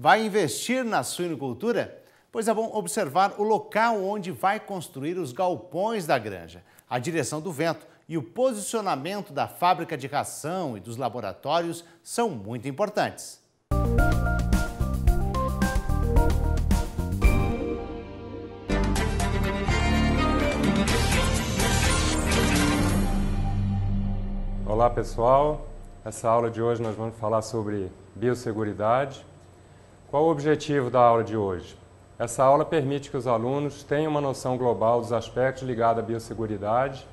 Vai investir na suinocultura? Pois é bom observar o local onde vai construir os galpões da granja, a direção do vento e o posicionamento da fábrica de ração e dos laboratórios são muito importantes. Olá pessoal, essa aula de hoje nós vamos falar sobre biosseguridade. Qual o objetivo da aula de hoje? Essa aula permite que os alunos tenham uma noção global dos aspectos ligados à biosseguridade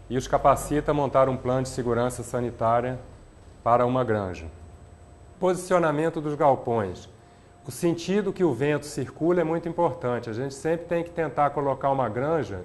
e os capacita a montar um plano de segurança sanitária para uma granja. Posicionamento dos galpões. O sentido que o vento circula é muito importante. A gente sempre tem que tentar colocar uma granja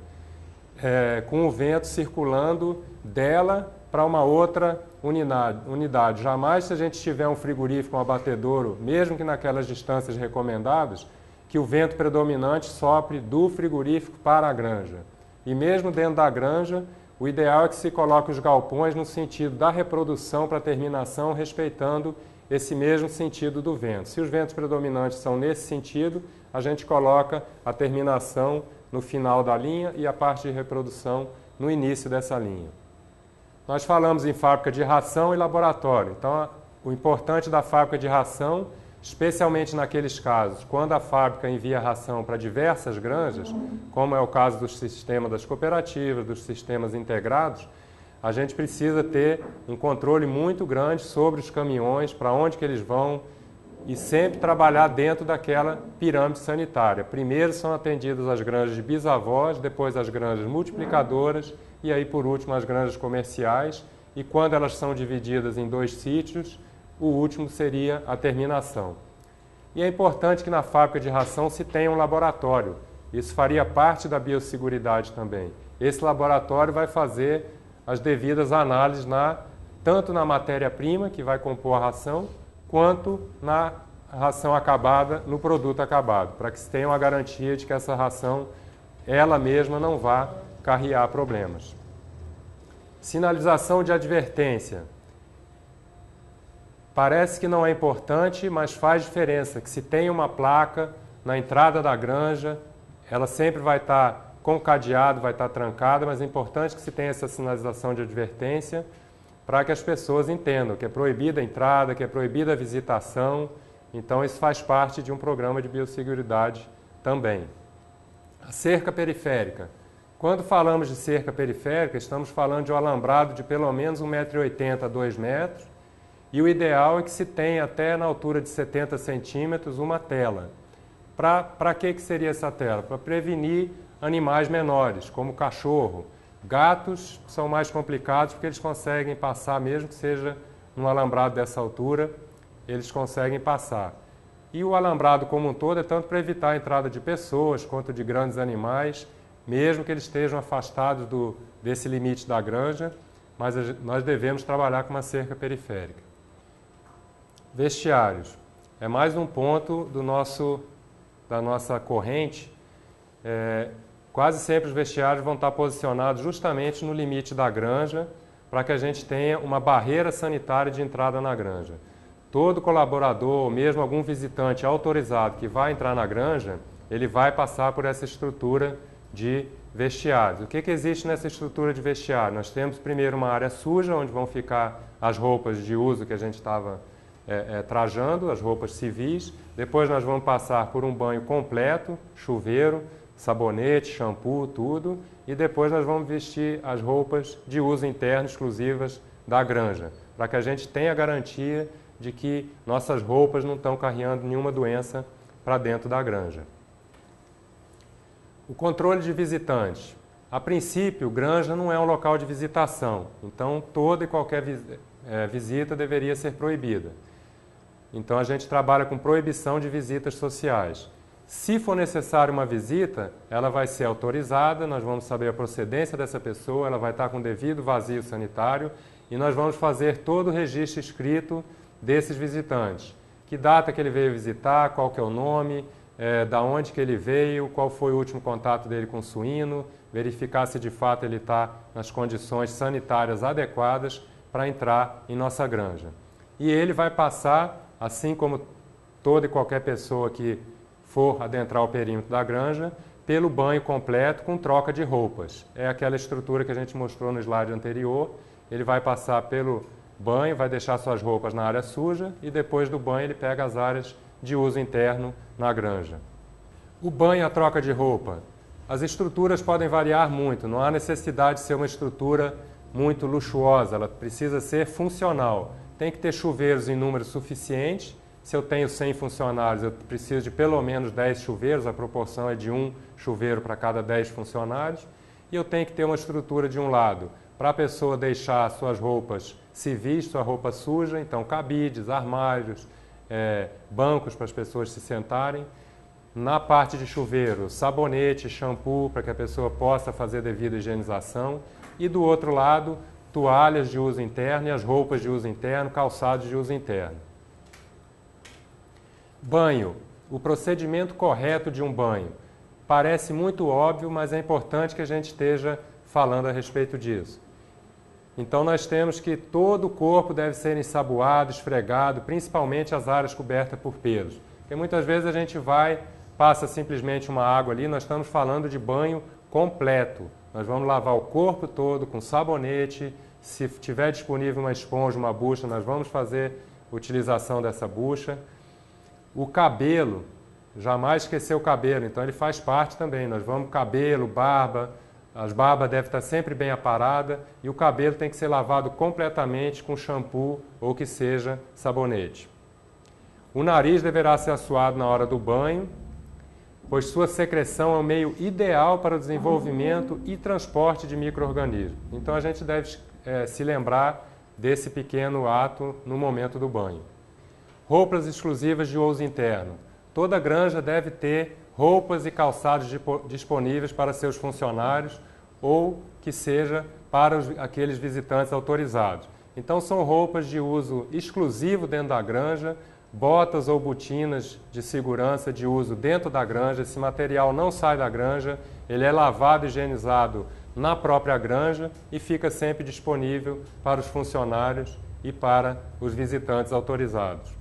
com o vento circulando dela para uma outra unidade. Jamais, se a gente tiver um frigorífico, um abatedouro, mesmo que naquelas distâncias recomendadas, que o vento predominante sopre do frigorífico para a granja. E mesmo dentro da granja, o ideal é que se coloque os galpões no sentido da reprodução para a terminação, respeitando esse mesmo sentido do vento. Se os ventos predominantes são nesse sentido, a gente coloca a terminação no final da linha e a parte de reprodução no início dessa linha. Nós falamos em fábrica de ração e laboratório. Então, o importante da fábrica de ração, especialmente naqueles casos, quando a fábrica envia ração para diversas granjas, como é o caso do sistema das cooperativas, dos sistemas integrados, a gente precisa ter um controle muito grande sobre os caminhões, para onde que eles vão, e sempre trabalhar dentro daquela pirâmide sanitária. Primeiro são atendidas as granjas de bisavós, depois as granjas multiplicadoras e aí por último as granjas comerciais, e quando elas são divididas em 2 sítios, o último seria a terminação. E é importante que na fábrica de ração se tenha um laboratório. Isso faria parte da biosseguridade também. Esse laboratório vai fazer as devidas análises tanto na matéria-prima que vai compor a ração, quanto na ração acabada, no produto acabado, para que se tenha uma garantia de que essa ração, ela mesma, não vá carrear problemas. Sinalização de advertência. Parece que não é importante, mas faz diferença, que se tem uma placa na entrada da granja, ela sempre vai estar com cadeado, vai estar trancada, mas é importante que se tenha essa sinalização de advertência, para que as pessoas entendam que é proibida a entrada, que é proibida a visitação. Então, isso faz parte de um programa de biosseguridade também. A cerca periférica. Quando falamos de cerca periférica, estamos falando de um alambrado de pelo menos 1,80 m a 2 metros, e o ideal é que se tenha até na altura de 70 centímetros uma tela. Para que seria essa tela? Para prevenir animais menores, como cachorro. Gatos são mais complicados porque eles conseguem passar, mesmo que seja num alambrado dessa altura, eles conseguem passar. E o alambrado como um todo é tanto para evitar a entrada de pessoas quanto de grandes animais, mesmo que eles estejam afastados desse limite da granja, mas nós devemos trabalhar com uma cerca periférica. Vestiários. É mais um ponto da nossa corrente. Quase sempre os vestiários vão estar posicionados justamente no limite da granja, para que a gente tenha uma barreira sanitária de entrada na granja. Todo colaborador, ou mesmo algum visitante autorizado que vai entrar na granja, ele vai passar por essa estrutura de vestiários. O que existe nessa estrutura de vestiário? Nós temos primeiro uma área suja, onde vão ficar as roupas de uso que a gente estava trajando, as roupas civis. Depois nós vamos passar por um banho completo, chuveiro, sabonete, shampoo, tudo, e depois nós vamos vestir as roupas de uso interno exclusivas da granja, para que a gente tenha a garantia de que nossas roupas não estão carregando nenhuma doença para dentro da granja. O controle de visitantes. A princípio, granja não é um local de visitação, então toda e qualquer visita deveria ser proibida. Então a gente trabalha com proibição de visitas sociais. Se for necessário uma visita, ela vai ser autorizada, nós vamos saber a procedência dessa pessoa, ela vai estar com devido vazio sanitário e nós vamos fazer todo o registro escrito desses visitantes. Que data que ele veio visitar, qual que é o nome, da onde que ele veio, qual foi o último contato dele com o suíno, verificar se de fato ele está nas condições sanitárias adequadas para entrar em nossa granja. E ele vai passar, assim como toda e qualquer pessoa que for adentrar o perímetro da granja, pelo banho completo com troca de roupas. É aquela estrutura que a gente mostrou no slide anterior. Ele vai passar pelo banho, vai deixar suas roupas na área suja e depois do banho ele pega as áreas de uso interno na granja. O banho e a troca de roupa. As estruturas podem variar muito, não há necessidade de ser uma estrutura muito luxuosa, ela precisa ser funcional. Tem que ter chuveiros em número suficiente. Se eu tenho 100 funcionários, eu preciso de pelo menos 10 chuveiros, a proporção é de um chuveiro para cada 10 funcionários. E eu tenho que ter uma estrutura de um lado, para a pessoa deixar suas roupas civis, sua roupa suja, então cabides, armários, bancos para as pessoas se sentarem. Na parte de chuveiro, sabonete, shampoo, para que a pessoa possa fazer devida higienização. E do outro lado, toalhas de uso interno e as roupas de uso interno, calçados de uso interno. Banho. O procedimento correto de um banho. Parece muito óbvio, mas é importante que a gente esteja falando a respeito disso. Então nós temos que todo o corpo deve ser ensaboado, esfregado, principalmente as áreas cobertas por pelos. Porque muitas vezes a gente passa simplesmente uma água ali, nós estamos falando de banho completo. Nós vamos lavar o corpo todo com sabonete, se tiver disponível uma esponja, uma bucha, nós vamos fazer utilização dessa bucha. O cabelo, jamais esquecer o cabelo, então ele faz parte também. Nós vamos cabelo, barba, as barbas devem estar sempre bem aparadas e o cabelo tem que ser lavado completamente com shampoo ou que seja sabonete. O nariz deverá ser assoado na hora do banho, pois sua secreção é o meio ideal para o desenvolvimento e transporte de micro-organismos. Então a gente deve se lembrar desse pequeno ato no momento do banho. Roupas exclusivas de uso interno. Toda granja deve ter roupas e calçados disponíveis para seus funcionários ou que seja para aqueles visitantes autorizados. Então são roupas de uso exclusivo dentro da granja, botas ou botinas de segurança de uso dentro da granja. Esse material não sai da granja, ele é lavado e higienizado na própria granja e fica sempre disponível para os funcionários e para os visitantes autorizados.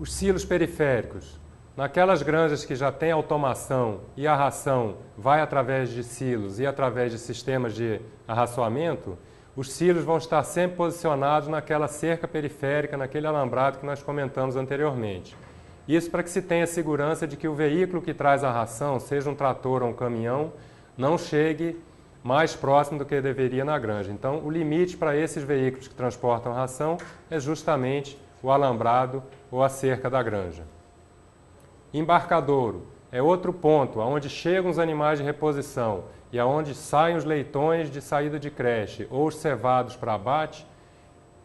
Os silos periféricos. Naquelas granjas que já têm automação e a ração vai através de silos e através de sistemas de arraçoamento, os silos vão estar sempre posicionados naquela cerca periférica, naquele alambrado que nós comentamos anteriormente. Isso para que se tenha segurança de que o veículo que traz a ração, seja um trator ou um caminhão, não chegue mais próximo do que deveria na granja. Então, o limite para esses veículos que transportam ração é justamente o alambrado ou a cerca da granja. Embarcadouro é outro ponto, onde chegam os animais de reposição e aonde saem os leitões de saída de creche ou os cevados para abate.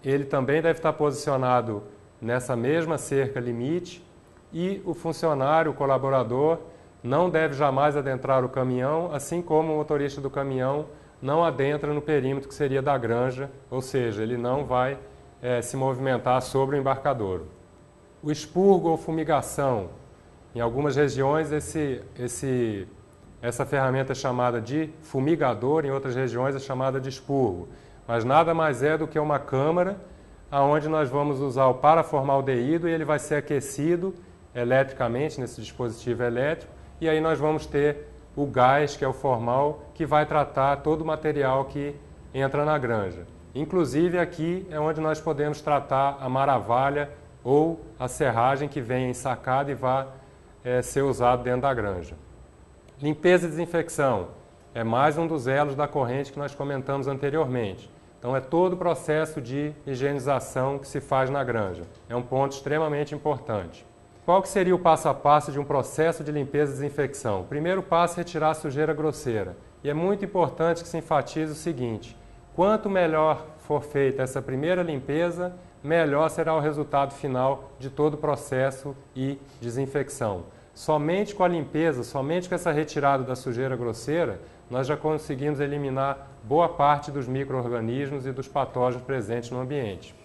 Ele também deve estar posicionado nessa mesma cerca limite e o funcionário, o colaborador, não deve jamais adentrar o caminhão, assim como o motorista do caminhão não adentra no perímetro que seria da granja, ou seja, ele não vai se movimentar sobre o embarcadouro. O expurgo ou fumigação. Em algumas regiões essa ferramenta é chamada de fumigador, em outras regiões é chamada de expurgo. Mas nada mais é do que uma câmara onde nós vamos usar o paraformaldeído e ele vai ser aquecido eletricamente nesse dispositivo elétrico e aí nós vamos ter o gás, que é o formal, que vai tratar todo o material que entra na granja. Inclusive aqui é onde nós podemos tratar a maravalha ou a serragem que vem ensacada e vai ser usado dentro da granja. Limpeza e desinfecção é mais um dos elos da corrente que nós comentamos anteriormente. Então é todo o processo de higienização que se faz na granja. É um ponto extremamente importante. Qual que seria o passo a passo de um processo de limpeza e desinfecção? O primeiro passo é retirar a sujeira grosseira. E é muito importante que se enfatize o seguinte: quanto melhor for feita essa primeira limpeza, melhor será o resultado final de todo o processo e desinfecção. Somente com a limpeza, somente com essa retirada da sujeira grosseira, nós já conseguimos eliminar boa parte dos micro-organismos e dos patógenos presentes no ambiente.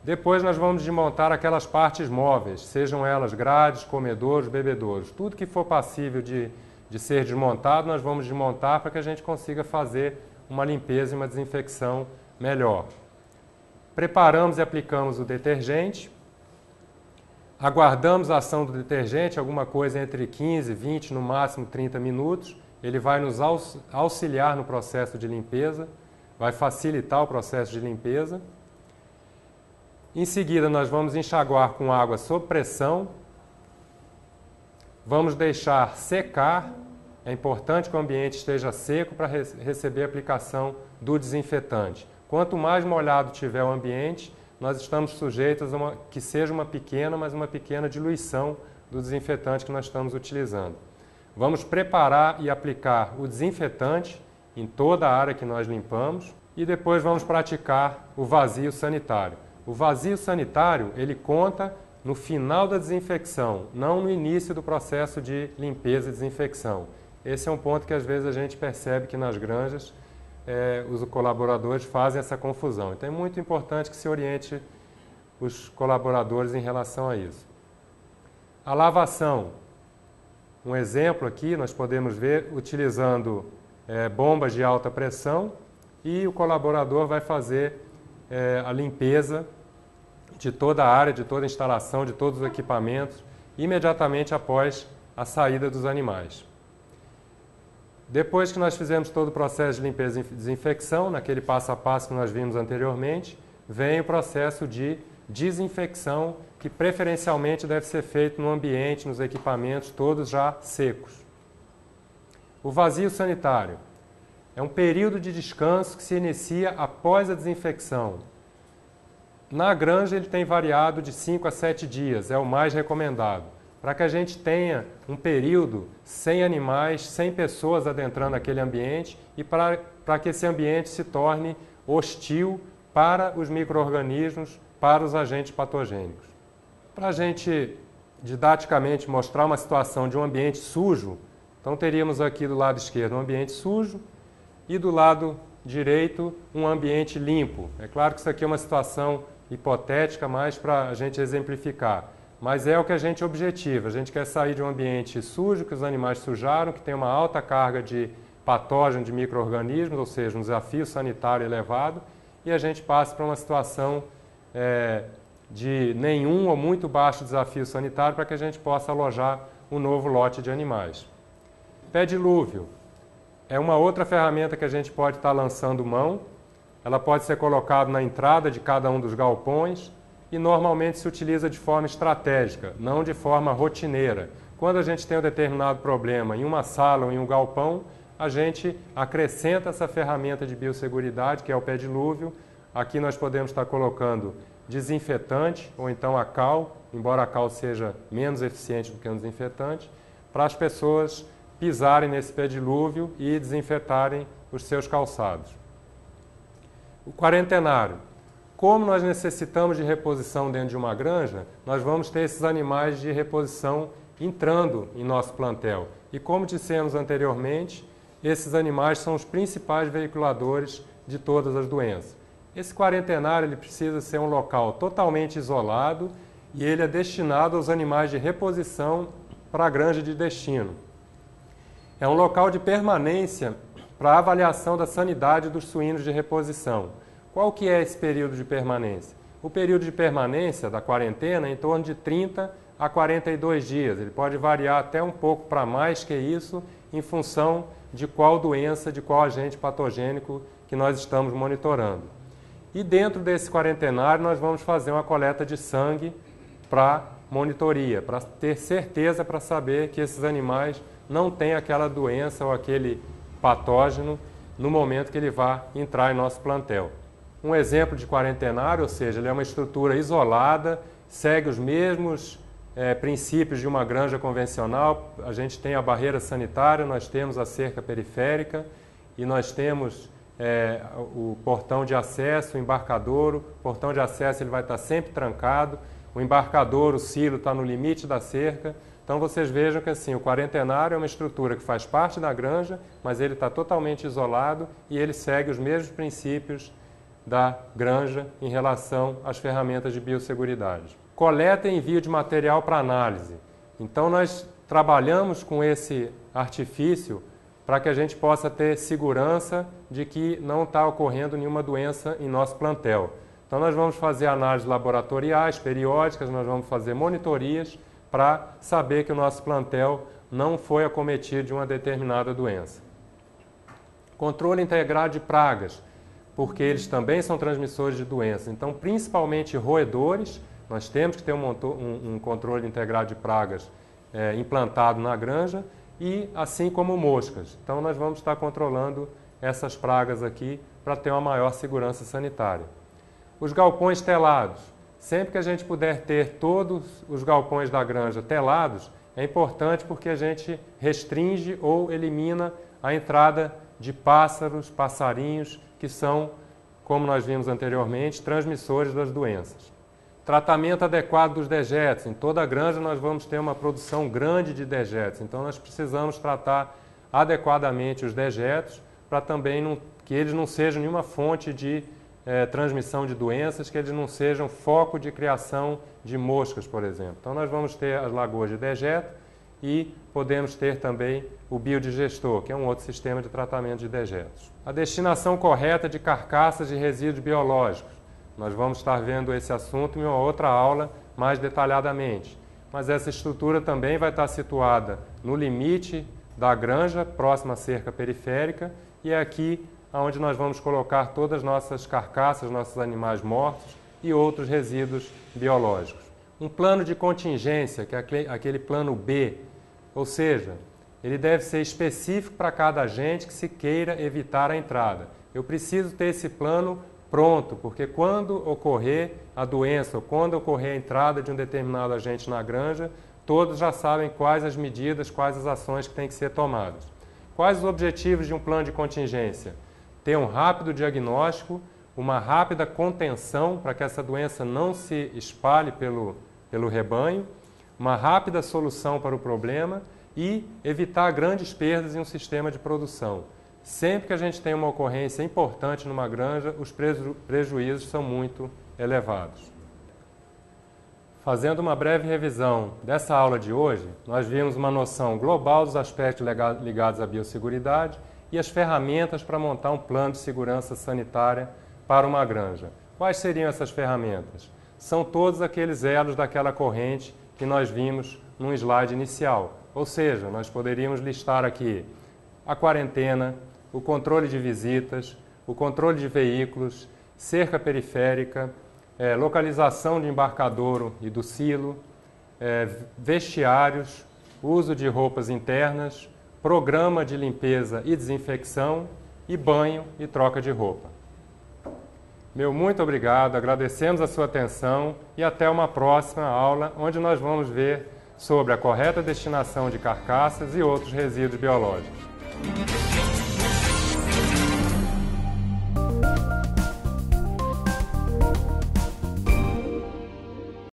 Depois nós vamos desmontar aquelas partes móveis, sejam elas grades, comedouros, bebedouros. Tudo que for passível de ser desmontado, nós vamos desmontar para que a gente consiga fazer uma limpeza e uma desinfecção melhor. Preparamos e aplicamos o detergente. Aguardamos a ação do detergente, alguma coisa entre 15, 20, no máximo 30 minutos. Ele vai nos auxiliar no processo de limpeza, vai facilitar o processo de limpeza. Em seguida, nós vamos enxaguar com água sob pressão. Vamos deixar secar. É importante que o ambiente esteja seco para receber a aplicação do desinfetante. Quanto mais molhado tiver o ambiente, nós estamos sujeitos a que seja uma pequena, mas uma pequena diluição do desinfetante que nós estamos utilizando. Vamos preparar e aplicar o desinfetante em toda a área que nós limpamos e depois vamos praticar o vazio sanitário. O vazio sanitário, ele conta no final da desinfecção, não no início do processo de limpeza e desinfecção. Esse é um ponto que às vezes a gente percebe que nas granjas os colaboradores fazem essa confusão. Então é muito importante que se oriente os colaboradores em relação a isso. A lavação. Um exemplo aqui, nós podemos ver utilizando bombas de alta pressão e o colaborador vai fazer a limpeza de toda a área, de toda a instalação, de todos os equipamentos, imediatamente após a saída dos animais. Depois que nós fizemos todo o processo de limpeza e desinfecção, naquele passo a passo que nós vimos anteriormente, vem o processo de desinfecção, que preferencialmente deve ser feito no ambiente, nos equipamentos, todos já secos. O vazio sanitário é um período de descanso que se inicia após a desinfecção. Na granja ele tem variado de 5 a 7 dias, é o mais recomendado, para que a gente tenha um período sem animais, sem pessoas adentrando aquele ambiente e para que esse ambiente se torne hostil para os micro-organismos, para os agentes patogênicos. Para a gente didaticamente mostrar uma situação de um ambiente sujo, então teríamos aqui do lado esquerdo um ambiente sujo e do lado direito um ambiente limpo. É claro que isso aqui é uma situação hipotética, mais para a gente exemplificar. Mas é o que a gente objetiva. A gente quer sair de um ambiente sujo, que os animais sujaram, que tem uma alta carga de patógeno, de micro-organismos, ou seja, um desafio sanitário elevado, e a gente passa para uma situação de nenhum ou muito baixo desafio sanitário para que a gente possa alojar um novo lote de animais. Pé dilúvio é uma outra ferramenta que a gente pode estar lançando mão. Ela pode ser colocada na entrada de cada um dos galpões, e normalmente se utiliza de forma estratégica, não de forma rotineira. Quando a gente tem um determinado problema em uma sala ou em um galpão, a gente acrescenta essa ferramenta de biosseguridade, que é o pé dilúvio. Aqui nós podemos estar colocando desinfetante ou então a cal, embora a cal seja menos eficiente do que um desinfetante, para as pessoas pisarem nesse pé dilúvio e desinfetarem os seus calçados. O quarentenário. Como nós necessitamos de reposição dentro de uma granja, nós vamos ter esses animais de reposição entrando em nosso plantel. E como dissemos anteriormente, esses animais são os principais veiculadores de todas as doenças. Esse quarentenário ele precisa ser um local totalmente isolado e ele é destinado aos animais de reposição para a granja de destino. É um local de permanência para avaliação da sanidade dos suínos de reposição. Qual que é esse período de permanência? O período de permanência da quarentena é em torno de 30 a 42 dias. Ele pode variar até um pouco para mais que isso, em função de qual doença, de qual agente patogênico que nós estamos monitorando. E dentro desse quarentenário nós vamos fazer uma coleta de sangue para monitoria, para ter certeza, para saber que esses animais não têm aquela doença ou aquele patógeno no momento que ele vai entrar em nosso plantel. Um exemplo de quarentenário, ou seja, ele é uma estrutura isolada, segue os mesmos princípios de uma granja convencional. A gente tem a barreira sanitária, nós temos a cerca periférica e nós temos o portão de acesso, o embarcadouro. O portão de acesso ele vai estar sempre trancado, o embarcadouro, o silo está no limite da cerca. Então vocês vejam que assim, o quarentenário é uma estrutura que faz parte da granja, mas ele está totalmente isolado e ele segue os mesmos princípios da granja em relação às ferramentas de biosseguridade. Coleta e envio de material para análise. Então nós trabalhamos com esse artifício para que a gente possa ter segurança de que não está ocorrendo nenhuma doença em nosso plantel. Então nós vamos fazer análises laboratoriais, periódicas, nós vamos fazer monitorias para saber que o nosso plantel não foi acometido de uma determinada doença. Controle integrado de pragas, porque eles também são transmissores de doenças. Então, principalmente roedores, nós temos que ter um controle integrado de pragas implantado na granja, e assim como moscas. Então, nós vamos estar controlando essas pragas aqui para ter uma maior segurança sanitária. Os galpões telados. Sempre que a gente puder ter todos os galpões da granja telados, é importante porque a gente restringe ou elimina a entrada de pássaros, passarinhos, que são, como nós vimos anteriormente, transmissores das doenças. Tratamento adequado dos dejetos. Em toda a granja nós vamos ter uma produção grande de dejetos, então nós precisamos tratar adequadamente os dejetos para também que eles não sejam nenhuma fonte de transmissão de doenças, que eles não sejam foco de criação de moscas, por exemplo. Então nós vamos ter as lagoas de dejeto e podemos ter também o biodigestor, que é um outro sistema de tratamento de dejetos. A destinação correta de carcaças de resíduos biológicos. Nós vamos estar vendo esse assunto em uma outra aula mais detalhadamente. Mas essa estrutura também vai estar situada no limite da granja, próxima à cerca periférica, e é aqui onde nós vamos colocar todas as nossas carcaças, nossos animais mortos e outros resíduos biológicos. Um plano de contingência, que é aquele plano B, ou seja, ele deve ser específico para cada agente que se queira evitar a entrada. Eu preciso ter esse plano pronto, porque quando ocorrer a doença ou quando ocorrer a entrada de um determinado agente na granja, todos já sabem quais as medidas, quais as ações que têm que ser tomadas. Quais os objetivos de um plano de contingência? Ter um rápido diagnóstico, uma rápida contenção para que essa doença não se espalhe pelo rebanho, uma rápida solução para o problema e evitar grandes perdas em um sistema de produção. Sempre que a gente tem uma ocorrência importante numa granja, os prejuízos são muito elevados. Fazendo uma breve revisão dessa aula de hoje, nós vimos uma noção global dos aspectos ligados à biosseguridade e as ferramentas para montar um plano de segurança sanitária para uma granja. Quais seriam essas ferramentas? São todos aqueles elos daquela corrente que nós vimos no slide inicial. Ou seja, nós poderíamos listar aqui a quarentena, o controle de visitas, o controle de veículos, cerca periférica, localização de embarcadouro e do silo, vestiários, uso de roupas internas, programa de limpeza e desinfecção e banho e troca de roupa. Meu muito obrigado, agradecemos a sua atenção e até uma próxima aula, onde nós vamos ver sobre a correta destinação de carcaças e outros resíduos biológicos.